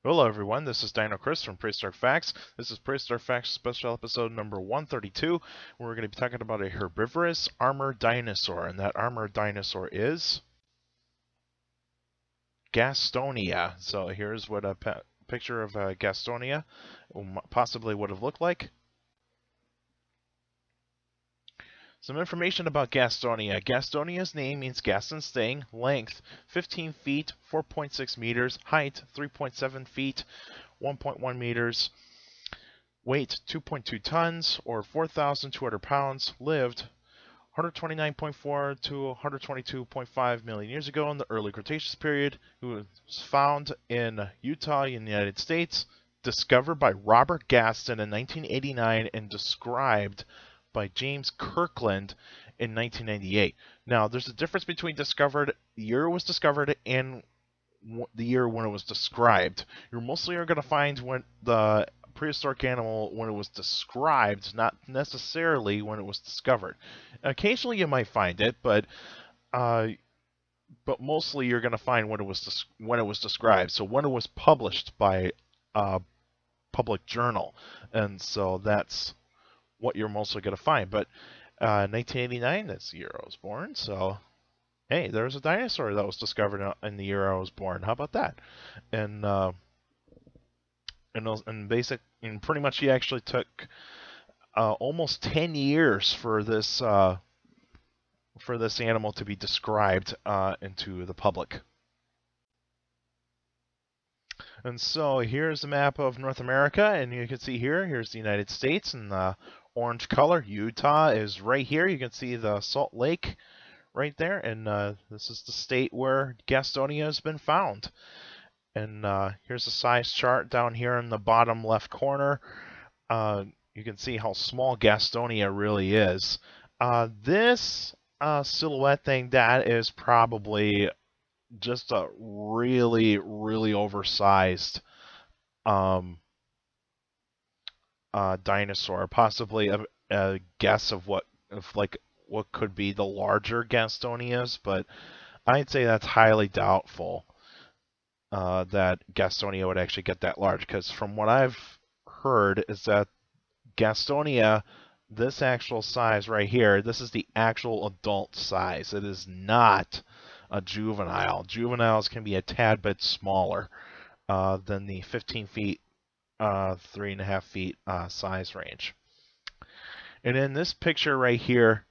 Hello everyone, this is Dino Chris from Prehistoric Facts. This is Prehistoric Facts special episode number 132, where we're going to be talking about a herbivorous armored dinosaur, and that armored dinosaur is Gastonia. So here's what a picture of Gastonia possibly would have looked like. Some information about Gastonia. Gastonia's name means Gaston's thing. Length 15 feet, 4.6 meters. Height 3.7 feet, 1.1 meters. Weight 2.2 tons or 4,200 pounds. Lived 129.4 to 122.5 million years ago in the early Cretaceous period. It was found in Utah, in the United States. Discovered by Robert Gaston in 1989 and described by James Kirkland in 1998. Now, there's a difference between discovered, the year it was discovered, and the year when it was described. You're mostly going to find when the prehistoric animal when it was described, not necessarily when it was discovered. Occasionally you might find it, but mostly you're going to find when it was described. So when it was published by a public journal, and so that's what you're mostly going to find. But 1989, that's the year I was born, so hey, there was a dinosaur that was discovered in the year I was born. How about that? And pretty much he actually took almost 10 years for this animal to be described into the public. And so here's the map of North America, and you can see here's the United States in the orange color. Utah is right here. You can see the Salt Lake right there, and this is the state where Gastonia has been found. And here's the size chart down here in the bottom left corner. You can see how small Gastonia really is. This silhouette thing, that is probably just a really, really oversized dinosaur. Possibly a guess of what could be the larger Gastonias, but I'd say that's highly doubtful that Gastonia would actually get that large, because from what I've heard is that Gastonia, this actual size right here, this is the actual adult size. It is not a juvenile. Juveniles can be a tad bit smaller than the 15 feet, 3.5 feet size range. And in this picture right here,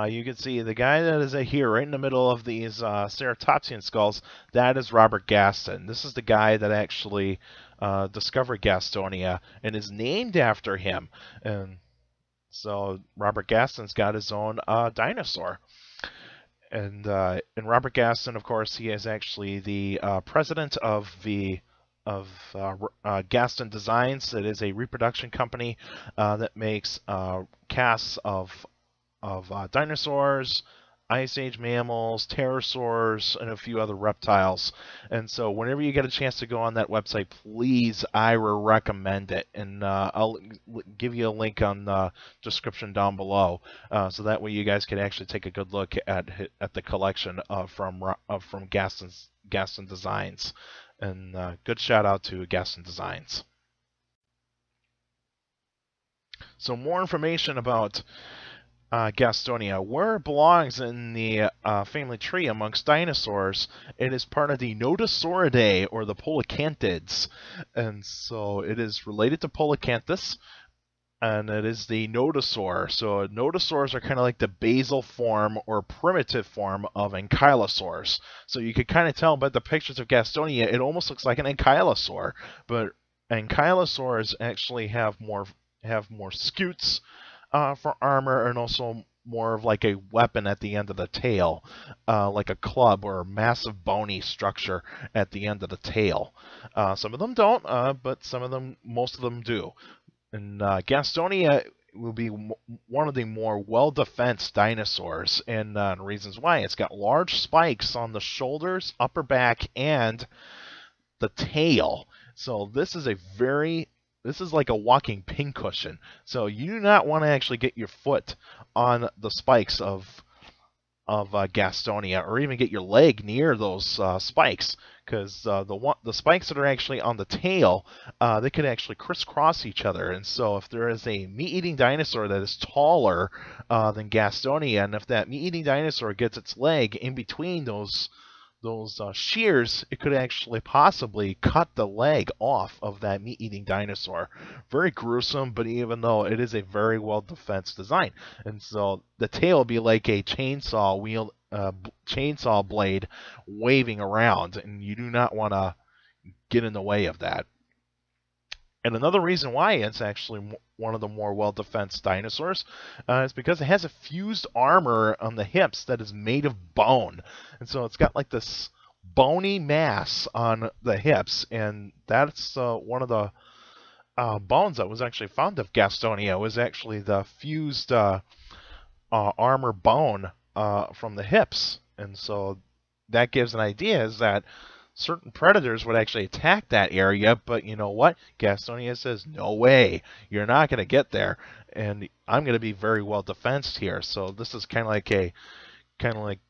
you can see the guy that is here right in the middle of these ceratopsian skulls. That is Robert Gaston. This is the guy that actually discovered Gastonia and is named after him. And so Robert Gaston's got his own dinosaur. And Robert Gaston, of course, he is actually the president of Gaston Designs. It is a reproduction company that makes casts of dinosaurs, Ice Age mammals, pterosaurs, and a few other reptiles. And so whenever you get a chance to go on that website, please, I recommend it. And I'll give you a link on the description down below, so that way you guys can actually take a good look at the collection from Gaston Designs. And good shout out to Gaston Designs. So more information about Gastonia. Where it belongs in the family tree amongst dinosaurs, it is part of the Nodosauridae, or the Polycanthids. And so it is related to Polycanthus, and it is the nodosaur. So nodosaurs are kind of like the basal form or primitive form of ankylosaurs. So you could kind of tell by the pictures of Gastonia, it almost looks like an ankylosaur. But ankylosaurs actually have more scutes for armor, and also more of like a weapon at the end of the tail, like a club or a massive bony structure at the end of the tail. Some of them don't, but most of them do. And Gastonia will be one of the more well-defensed dinosaurs, and reasons why. It's got large spikes on the shoulders, upper back, and the tail. So this is like a walking pincushion. So you do not want to actually get your foot on the spikes of Gastonia, or even get your leg near those spikes, because the spikes that are actually on the tail, they could actually crisscross each other. And so if there is a meat-eating dinosaur that is taller than Gastonia, and if that meat-eating dinosaur gets its leg in between those shears, it could actually possibly cut the leg off of that meat-eating dinosaur. Very gruesome, but even though it is a very well-defensed design. And so the tail will be like a chainsaw chainsaw blade waving around, and you do not want to get in the way of that. And another reason why it's actually one of the more well-defensed dinosaurs is because it has a fused armor on the hips that is made of bone. And so it's got like this bony mass on the hips, and that's one of the bones that was actually found of Gastonia. It was actually the fused armor bone from the hips. And so that gives an idea is that certain predators would actually attack that area, but you know what? Gastonia says, no way, you're not going to get there, and I'm going to be very well defensed here. So this is kind of like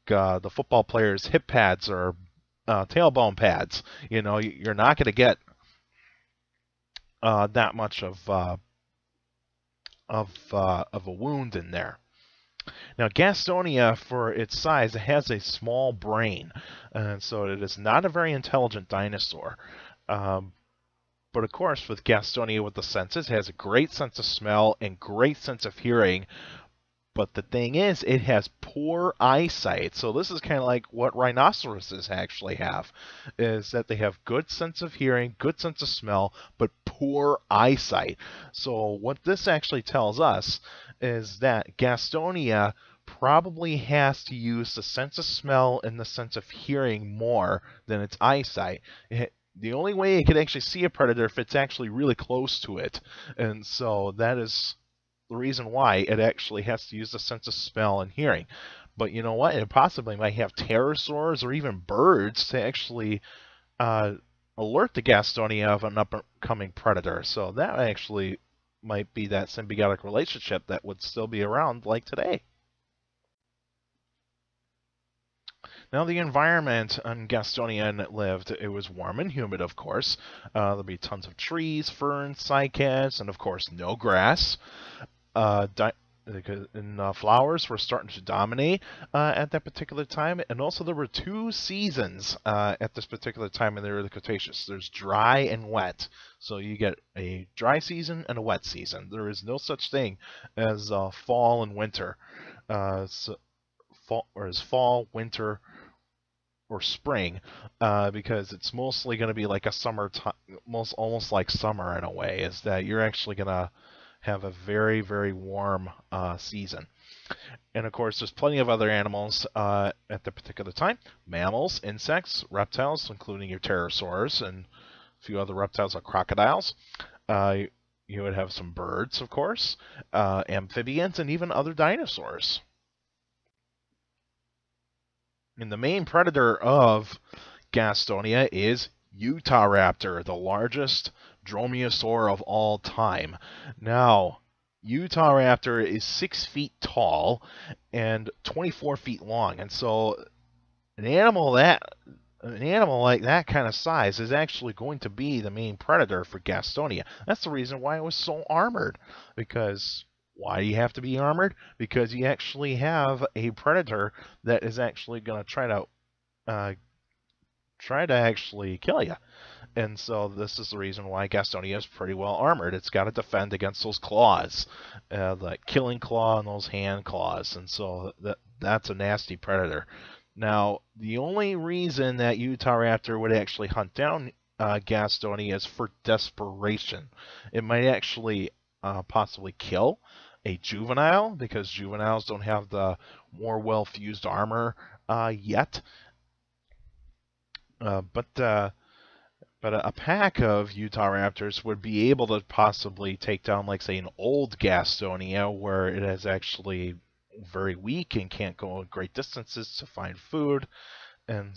the football players' hip pads or tailbone pads. You know, you're not going to get that much of a wound in there. Now, Gastonia, for its size, it has a small brain, and so it is not a very intelligent dinosaur. But of course, with Gastonia, with the senses, it has a great sense of smell and great sense of hearing. But the thing is, it has poor eyesight. So this is kind of like what rhinoceroses actually have, is that they have good sense of hearing, good sense of smell, but poor eyesight. So what this actually tells us is that Gastonia probably has to use the sense of smell and the sense of hearing more than its eyesight. The only way it could actually see a predator if it's actually really close to it. And so that is the reason why it actually has to use the sense of smell and hearing. But you know what? It possibly might have pterosaurs or even birds to actually alert the Gastonia of an upcoming predator. So that actually might be that symbiotic relationship that would still be around like today. Now, the environment on Gastonia it lived, it was warm and humid, of course. There'll be tons of trees, ferns, cycads, and of course no grass. Flowers were starting to dominate at that particular time, and also there were two seasons at this particular time in the early Cretaceous. There's dry and wet, so you get a dry season and a wet season. There is no such thing as fall and winter. Fall, winter, or spring, because it's mostly going to be like a summer time, almost like summer in a way, is that you're actually going to have a very, very warm season. And of course, there's plenty of other animals at the particular time. Mammals, insects, reptiles, including your pterosaurs and a few other reptiles like crocodiles. You would have some birds, of course, amphibians, and even other dinosaurs. And the main predator of Gastonia is Utahraptor, the largest dromaeosaur of all time. Now, Utahraptor is 6 feet tall and 24 feet long, and so an animal like that kind of size is actually going to be the main predator for Gastonia. That's the reason why it was so armored. Because why do you have to be armored? Because you actually have a predator that is actually going to try to actually kill you. And so this is the reason why Gastonia is pretty well armored. It's got to defend against those claws, the killing claw and those hand claws. And so that's a nasty predator. Now, the only reason that Utahraptor would actually hunt down Gastonia is for desperation. It might actually possibly kill a juvenile, because juveniles don't have the more well-fused armor yet. But a pack of Utahraptors would be able to possibly take down, like, say, an old Gastonia, where it is actually very weak and can't go great distances to find food. And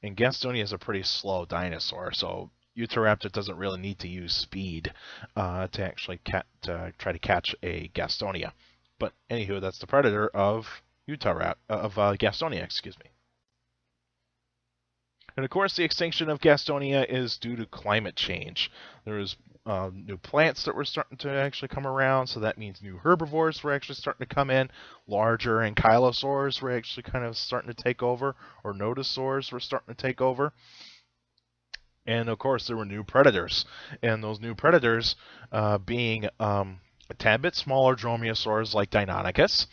Gastonia is a pretty slow dinosaur, so Utahraptor doesn't really need to use speed to actually try to catch a Gastonia. But anywho, that's the predator of Gastonia, excuse me. And of course, the extinction of Gastonia is due to climate change. There's new plants that were starting to actually come around, so that means new herbivores were actually starting to come in. Larger ankylosaurs were actually kind of starting to take over, or nodosaurs were starting to take over. And of course, there were new predators, and those new predators being a tad bit smaller dromaeosaurs like Deinonychus.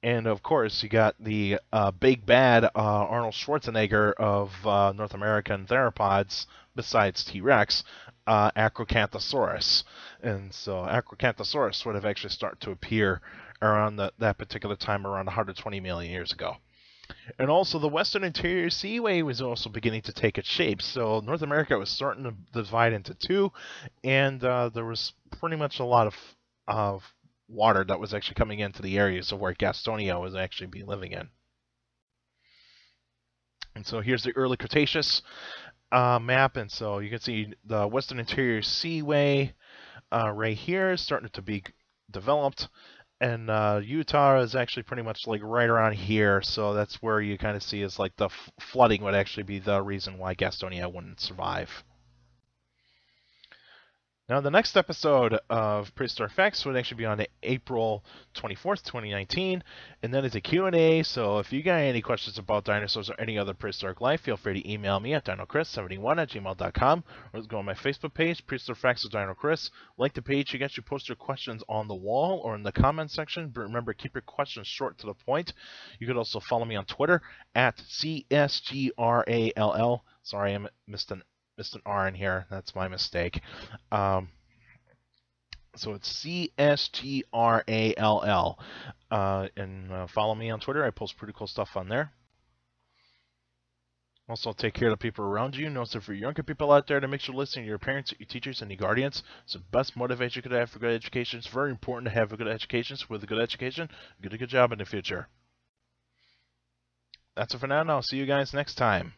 And of course, you got the big bad Arnold Schwarzenegger of North American theropods, besides T-Rex, Acrocanthosaurus. And so Acrocanthosaurus would have actually started to appear around that particular time, around 120 million years ago. And also, the Western Interior Seaway was also beginning to take its shape. So North America was starting to divide into two, and there was pretty much a lot of water that was actually coming into the areas of where Gastonia was actually be living in. And so here's the early Cretaceous map, and so you can see the Western Interior Seaway right here is starting to be developed, and Utah is actually pretty much like right around here, so that's where you kind of see is like the flooding would actually be the reason why Gastonia wouldn't survive. Now, the next episode of Prehistoric Facts would actually be on April 24th, 2019, and then it's a Q&A, so if you got any questions about dinosaurs or any other prehistoric life, feel free to email me at dinocris71@gmail.com, or go on my Facebook page, Prehistoric Facts with Dino Chris. Like the page, you should post your questions on the wall or in the comment section, but remember, keep your questions short to the point. You could also follow me on Twitter at CSGRALL. Sorry, I missed an R in here. That's my mistake. So it's CSGRALL. And follow me on Twitter. I post pretty cool stuff on there. Also, take care of the people around you. Notice if you're younger people out there, to make sure to listen to your parents, your teachers, and your guardians. It's the best motivation you could have for good education. It's very important to have a good education. So with a good education, you get a good job in the future. That's it for now. I'll see you guys next time.